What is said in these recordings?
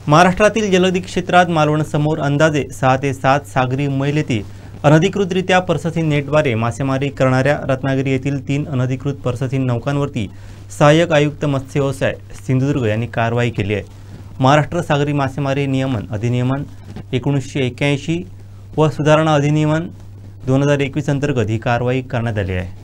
महाराष्ट्रातील जलदी क्षेत्रात मालवण समोर अंदाजे 6 ते 7 सागरी मैल अनधिकृतरित्या प्रशासकीय नेटद्वारे मासेमारी करणाऱ्या रत्नागिरी येथील 3 अनधिकृत प्रशासकीय नौकांवरती सहाय्यक आयुक्त मत्स्य व्यवसाय सिंधुदुर्ग यांनी कारवाई केली आहे। महाराष्ट्र सागरी मासेमारी नियमन अधिनियमन 1981 व सुधारणा अधिनियमन 2021 अंतर्गत ही कारवाई करण्यात आली आहे।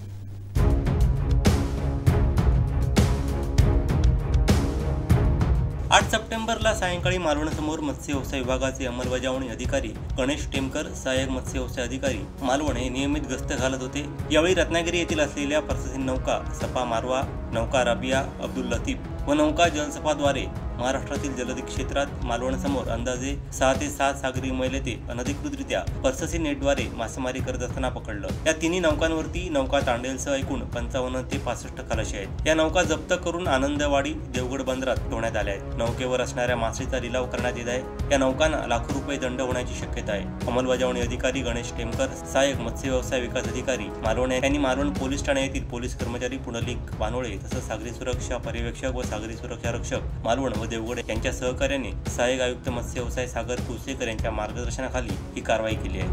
8 सप्टेंबरला सायंकाळी मालवण समोर मत्स्य व्यवसाय विभागाचे अंमलबजावणी अधिकारी गणेश टेमकर सहाय्यक मत्स्य व्यवसाय अधिकारी मालवण हे नियमित गस्त घालत होते। यावेळी रत्नागिरी येथील असलेल्या प्रशासकीय नौका सपा मारवा, नौका राबिया, अब्दुल लतीफ व नौका जलसपाद्वारे महाराष्ट्रातील जलदी क्षेत्रात मालवण समोर अंदाजे 6 ते 7 सागरी मैल अनधिकृतरित्या प्रशासकीय नेटद्वारे मासेमारी करत असताना पकडलं। या तिन्ही नौकांवरती नौका तांडेलसह एकूण 55 ते 65 खलाशी आहेत। या नौका जप्त करून आनंदवाडी देवगड बंदरात ठेवण्यात आल्या आहेत। नौकेवर असणाऱ्या मासेचा लिलाव करण्यात येत आहे। या नौकांना लाखो रुपये दंड होण्याची शक्यता आहे। अंमलबजावणी अधिकारी गणेश टेमकर सहाय्यक मत्स्य व्यवसाय विकास अधिकारी मालवण यांनी मालवण पोलीस ठाणे येथील पोलीस कर्मचारी पुंडलिक बानोळे तसंच सागरी सुरक्षा पर्यवेक्षक व सागरी सुरक्षा रक्षक मालवण व देवगड यांच्या सहकार्याने सहाय्यक आयुक्त मत्स्य व्यवसाय सागर कुसेकर यांच्या मार्गदर्शनाखाली ही कारवाई केली आहे।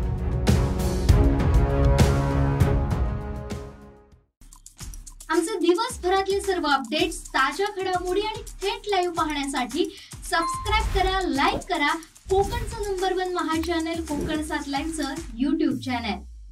आमचे दिवसभरातले सर्व अपडेट्स, ताज्या घडामोडी आणि थेट लाईव्ह पाहण्यासाठी सबस्क्राइब करा, लाईक करा कोकणचं नंबर 1 महा चॅनल कोकण 7 लाईव्हचं YouTube चॅनल।